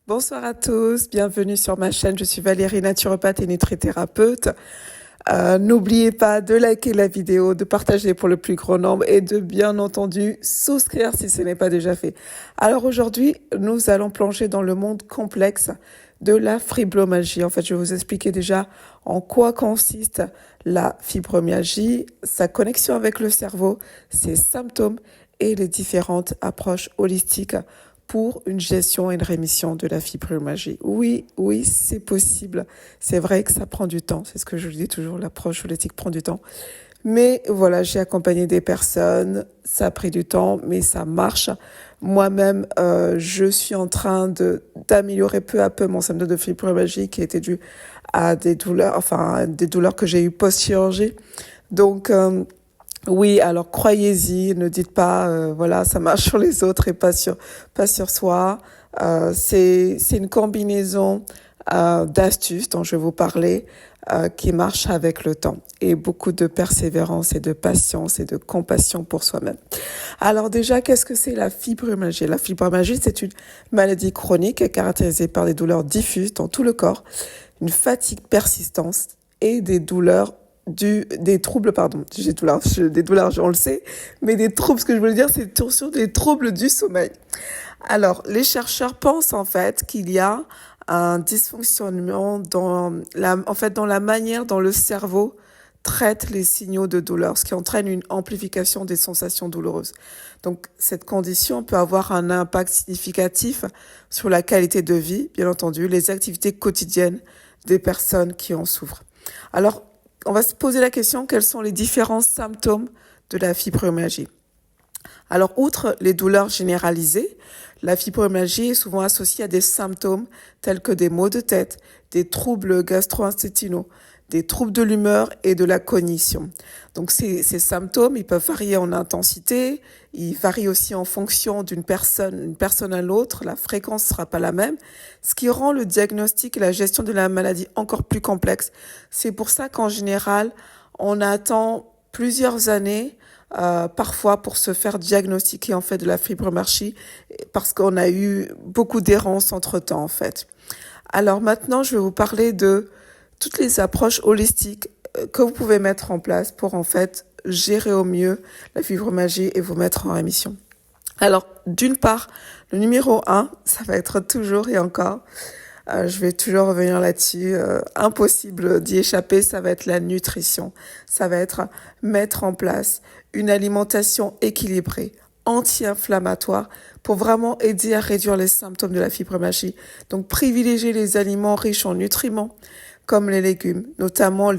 Bonsoir à tous, bienvenue sur ma chaîne. Je suis Valérie, naturopathe et nutrithérapeute. N'oubliez pas de liker la vidéo, de partager pour le plus grand nombre et de bien entendu souscrire si ce n'est pas déjà fait. Alors aujourd'hui, nous allons plonger dans le monde complexe de la fibromyalgie. En fait, je vais vous expliquer déjà en quoi consiste la fibromyalgie, sa connexion avec le cerveau, ses symptômes et les différentes approches holistiques pour une gestion et une rémission de la fibromyalgie. Oui, c'est possible. C'est vrai que ça prend du temps. C'est ce que je dis toujours, l'approche holistique prend du temps. Mais voilà, j'ai accompagné des personnes, ça a pris du temps, mais ça marche. Moi-même, je suis en train d'améliorer peu à peu mon symptôme de fibromyalgie qui était dû à des douleurs, des douleurs que j'ai eues post-chirurgie. Donc, oui, alors croyez-y, ne dites pas, voilà, ça marche sur les autres et pas sur soi. C'est une combinaison d'astuces dont je vais vous parler qui marche avec le temps et beaucoup de persévérance et de patience et de compassion pour soi-même. Alors déjà, qu'est-ce que c'est la fibromyalgie? La fibromyalgie, c'est une maladie chronique caractérisée par des douleurs diffuses dans tout le corps, une fatigue persistante et des troubles, des douleurs, on le sait, mais des troubles, ce que je voulais dire, c'est surtout des troubles du sommeil. Alors, les chercheurs pensent en fait qu'il y a un dysfonctionnement dans la manière dont le cerveau traite les signaux de douleur, ce qui entraîne une amplification des sensations douloureuses. Donc, cette condition peut avoir un impact significatif sur la qualité de vie, bien entendu, les activités quotidiennes des personnes qui en souffrent. Alors, on va se poser la question, quels sont les différents symptômes de la fibromyalgie? Alors, outre les douleurs généralisées, la fibromyalgie est souvent associée à des symptômes tels que des maux de tête, des troubles gastro-intestinaux, des troubles de l'humeur et de la cognition. Donc, ces symptômes, ils peuvent varier en intensité, ils varient aussi en fonction d'une personne à l'autre, la fréquence ne sera pas la même, ce qui rend le diagnostic et la gestion de la maladie encore plus complexe. C'est pour ça qu'en général, on attend plusieurs années parfois pour se faire diagnostiquer en fait de la fibromyalgie parce qu'on a eu beaucoup d'errances entre-temps en fait. Alors maintenant, je vais vous parler de toutes les approches holistiques que vous pouvez mettre en place pour en fait gérer au mieux la fibromyalgie et vous mettre en rémission. Alors, d'une part, le numéro 1, ça va être toujours et encore, je vais toujours revenir là-dessus, impossible d'y échapper, ça va être la nutrition. Ça va être mettre en place une alimentation équilibrée, anti-inflammatoire, pour vraiment aider à réduire les symptômes de la fibromyalgie. Donc, privilégier les aliments riches en nutriments, comme les légumes, notamment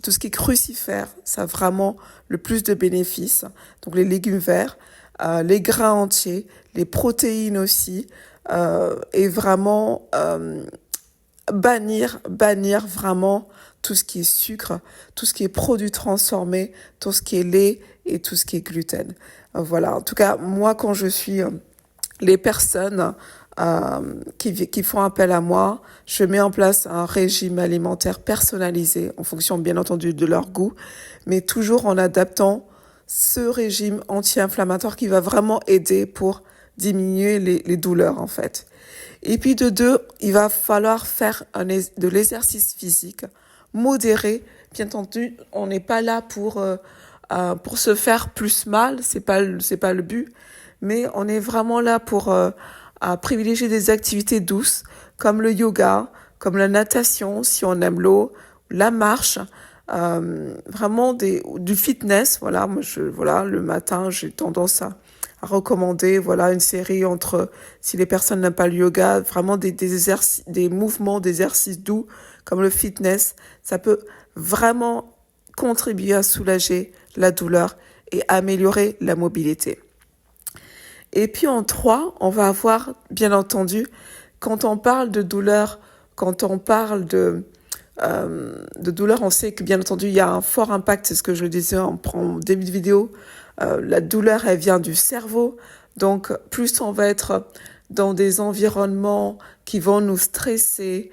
tout ce qui est crucifère, ça a vraiment le plus de bénéfices. Donc, les légumes verts, les grains entiers, les protéines aussi, et vraiment bannir vraiment tout ce qui est sucre, tout ce qui est produits transformés, tout ce qui est lait et tout ce qui est gluten. Voilà. En tout cas, moi, quand je suis les personnes qui font appel à moi, je mets en place un régime alimentaire personnalisé en fonction, bien entendu, de leur goût, mais toujours en adaptant ce régime anti-inflammatoire qui va vraiment aider pour diminuer les douleurs, en fait. Et puis de deux, il va falloir faire de l'exercice physique modéré. Bien entendu, on n'est pas là pour se faire plus mal, c'est pas le but, mais on est vraiment là pour à privilégier des activités douces comme le yoga, comme la natation si on aime l'eau, la marche, vraiment du fitness. Voilà, le matin, j'ai tendance à recommander, une série si les personnes n'aiment pas le yoga, vraiment des mouvements, d'exercices doux comme le fitness. Ça peut vraiment contribuer à soulager la douleur et améliorer la mobilité. Et puis en 3, on va avoir, bien entendu, quand on parle de douleur, quand on parle de douleur, on sait que bien entendu, il y a un fort impact, c'est ce que je disais en début de vidéo, la douleur, elle vient du cerveau, donc plus on va être dans des environnements qui vont nous stresser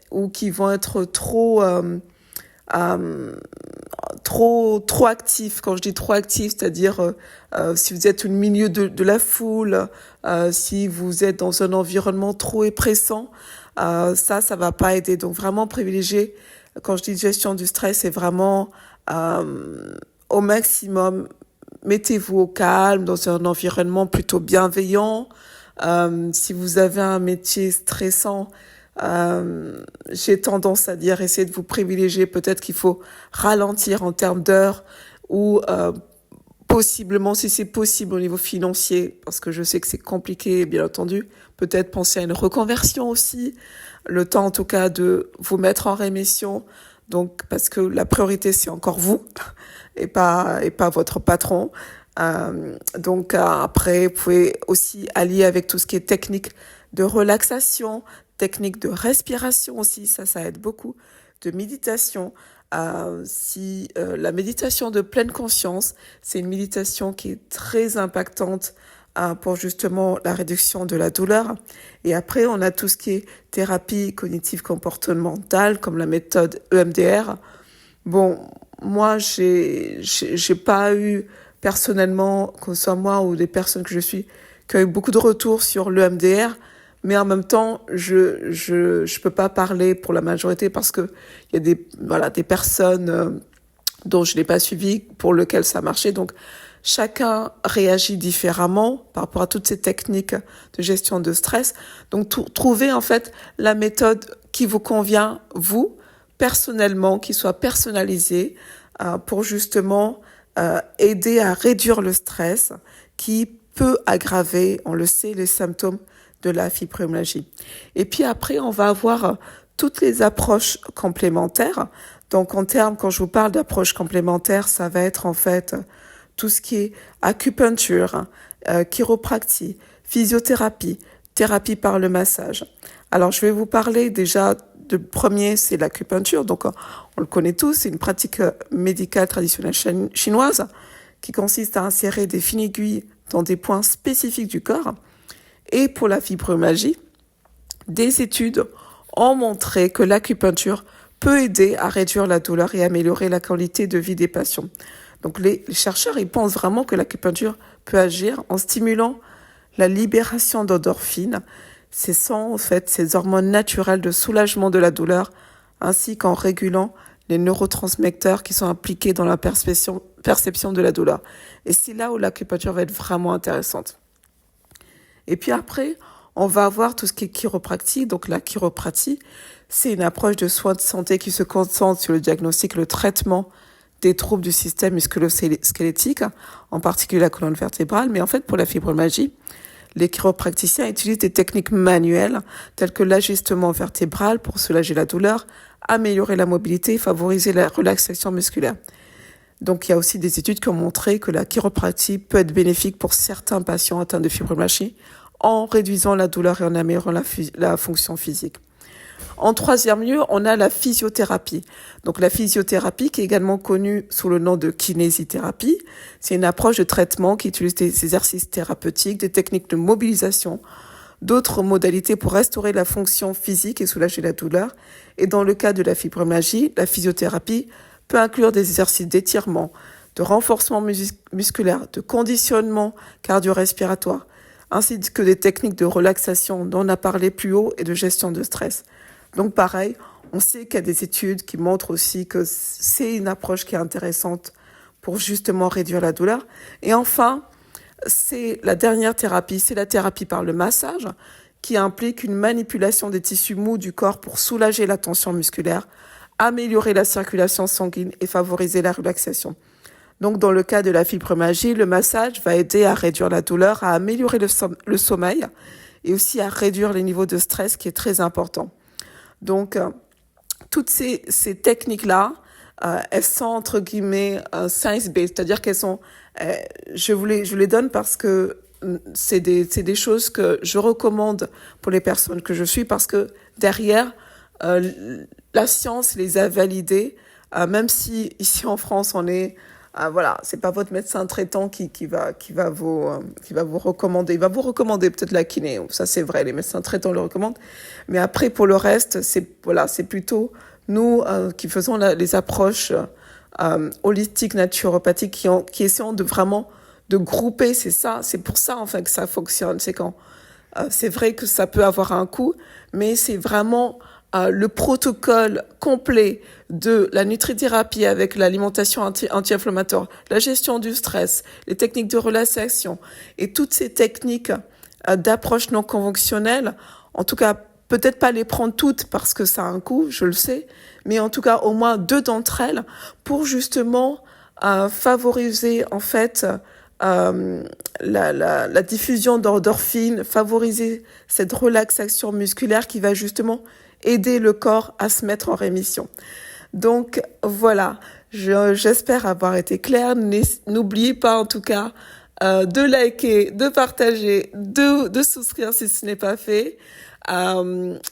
ou qui vont être trop trop actif. Quand je dis trop actif, c'est-à-dire si vous êtes au milieu de la foule, si vous êtes dans un environnement trop oppressant, ça va pas aider. Donc vraiment privilégier, quand je dis gestion du stress, c'est vraiment au maximum, mettez-vous au calme, dans un environnement plutôt bienveillant. Si vous avez un métier stressant, j'ai tendance à dire essayez de vous privilégier. Peut-être qu'il faut ralentir en termes d'heures ou possiblement, si c'est possible au niveau financier, parce que je sais que c'est compliqué, bien entendu, peut-être penser à une reconversion aussi, le temps en tout cas de vous mettre en rémission. Donc, parce que la priorité, c'est encore vous et pas votre patron. Donc, après, vous pouvez aussi allier avec tout ce qui est technique de relaxation, technique de respiration aussi, ça aide beaucoup, de méditation. La méditation de pleine conscience, c'est une méditation qui est très impactante pour justement la réduction de la douleur. Et après, on a tout ce qui est thérapie cognitive comportementale, comme la méthode EMDR. Bon, moi, j'ai pas eu personnellement, que ce soit moi ou des personnes que je suis, qui ont eu beaucoup de retours sur l'EMDR. Mais en même temps, je peux pas parler pour la majorité parce que il y a des personnes dont je n'ai pas suivi pour lesquelles ça marchait. Donc, chacun réagit différemment par rapport à toutes ces techniques de gestion de stress. Donc, trouvez en fait la méthode qui vous convient, vous, personnellement, qui soit personnalisée pour justement aider à réduire le stress qui peut aggraver, on le sait, les symptômes de la fibromyalgie. Et puis après, on va avoir toutes les approches complémentaires. Donc en termes, quand je vous parle d'approches complémentaires, ça va être en fait tout ce qui est acupuncture, chiropractie, physiothérapie, thérapie par le massage. Alors je vais vous parler déjà de premier, c'est l'acupuncture. Donc on le connaît tous, c'est une pratique médicale traditionnelle chinoise qui consiste à insérer des fines aiguilles dans des points spécifiques du corps. Et pour la fibromyalgie, des études ont montré que l'acupuncture peut aider à réduire la douleur et améliorer la qualité de vie des patients. Donc les chercheurs, ils pensent vraiment que l'acupuncture peut agir en stimulant la libération d'endorphines. Ce sont en fait ces hormones naturelles de soulagement de la douleur, ainsi qu'en régulant les neurotransmetteurs qui sont impliqués dans la perception de la douleur. Et c'est là où l'acupuncture va être vraiment intéressante. Et puis après, on va avoir tout ce qui est chiropractie. Donc la chiropratie, c'est une approche de soins de santé qui se concentre sur le diagnostic, le traitement des troubles du système musculo-squelettique, en particulier la colonne vertébrale. Mais en fait, pour la fibromyalgie, les chiropracticiens utilisent des techniques manuelles telles que l'ajustement vertébral pour soulager la douleur, améliorer la mobilité et favoriser la relaxation musculaire. Donc il y a aussi des études qui ont montré que la chiropratie peut être bénéfique pour certains patients atteints de fibromyalgie en réduisant la douleur et en améliorant la fonction physique. En troisième lieu, on a la physiothérapie. Donc la physiothérapie, qui est également connue sous le nom de kinésithérapie, c'est une approche de traitement qui utilise des exercices thérapeutiques, des techniques de mobilisation, d'autres modalités pour restaurer la fonction physique et soulager la douleur. Et dans le cas de la fibromyalgie, la physiothérapie peut inclure des exercices d'étirement, de renforcement musculaire, de conditionnement cardio-respiratoire, ainsi que des techniques de relaxation dont on a parlé plus haut et de gestion de stress. Donc pareil, on sait qu'il y a des études qui montrent aussi que c'est une approche qui est intéressante pour justement réduire la douleur. Et enfin, c'est la dernière thérapie, c'est la thérapie par le massage, qui implique une manipulation des tissus mous du corps pour soulager la tension musculaire, améliorer la circulation sanguine et favoriser la relaxation. Donc, dans le cas de la fibromyalgie, le massage va aider à réduire la douleur, à améliorer le sommeil et aussi à réduire les niveaux de stress, qui est très important. Donc, toutes ces techniques-là, elles sont entre guillemets science-based, c'est-à-dire qu'elles sont, je vous les donne parce que c'est des choses que je recommande pour les personnes que je suis, parce que derrière, la science les a validées, même si ici en France on est voilà, c'est pas votre médecin traitant qui va vous recommander. Il va vous recommander peut-être la kiné, ça c'est vrai, les médecins traitants le recommandent. Mais après pour le reste, c'est plutôt nous qui faisons les approches holistiques, naturopathiques, qui essayons de vraiment de grouper, c'est pour ça enfin que ça fonctionne. C'est quand c'est vrai que ça peut avoir un coût, mais c'est vraiment le protocole complet de la nutrithérapie avec l'alimentation anti-inflammatoire, la gestion du stress, les techniques de relaxation et toutes ces techniques d'approche non conventionnelle. En tout cas, peut-être pas les prendre toutes parce que ça a un coût, je le sais, mais en tout cas au moins 2 d'entre elles pour justement favoriser en fait la diffusion d'endorphines, favoriser cette relaxation musculaire qui va justement aider le corps à se mettre en rémission. Donc voilà, j'espère avoir été claire. N'oubliez pas en tout cas de liker, de partager, de souscrire si ce n'est pas fait.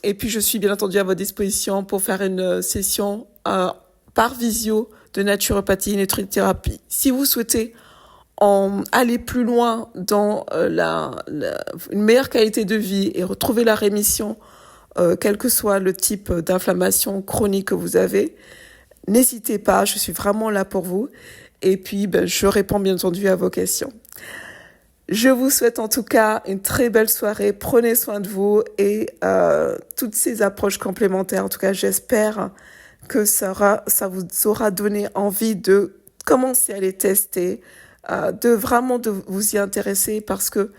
Et puis je suis bien entendu à votre disposition pour faire une session par visio de naturopathie et nutrithérapie. Si vous souhaitez aller plus loin dans une meilleure qualité de vie et retrouver la rémission, quel que soit le type d'inflammation chronique que vous avez, n'hésitez pas, je suis vraiment là pour vous. Et puis, je réponds bien entendu à vos questions. Je vous souhaite en tout cas une très belle soirée. Prenez soin de vous et toutes ces approches complémentaires. En tout cas, j'espère que ça vous aura donné envie de commencer à les tester, de vous y intéresser parce que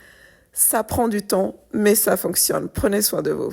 ça prend du temps, mais ça fonctionne. Prenez soin de vous.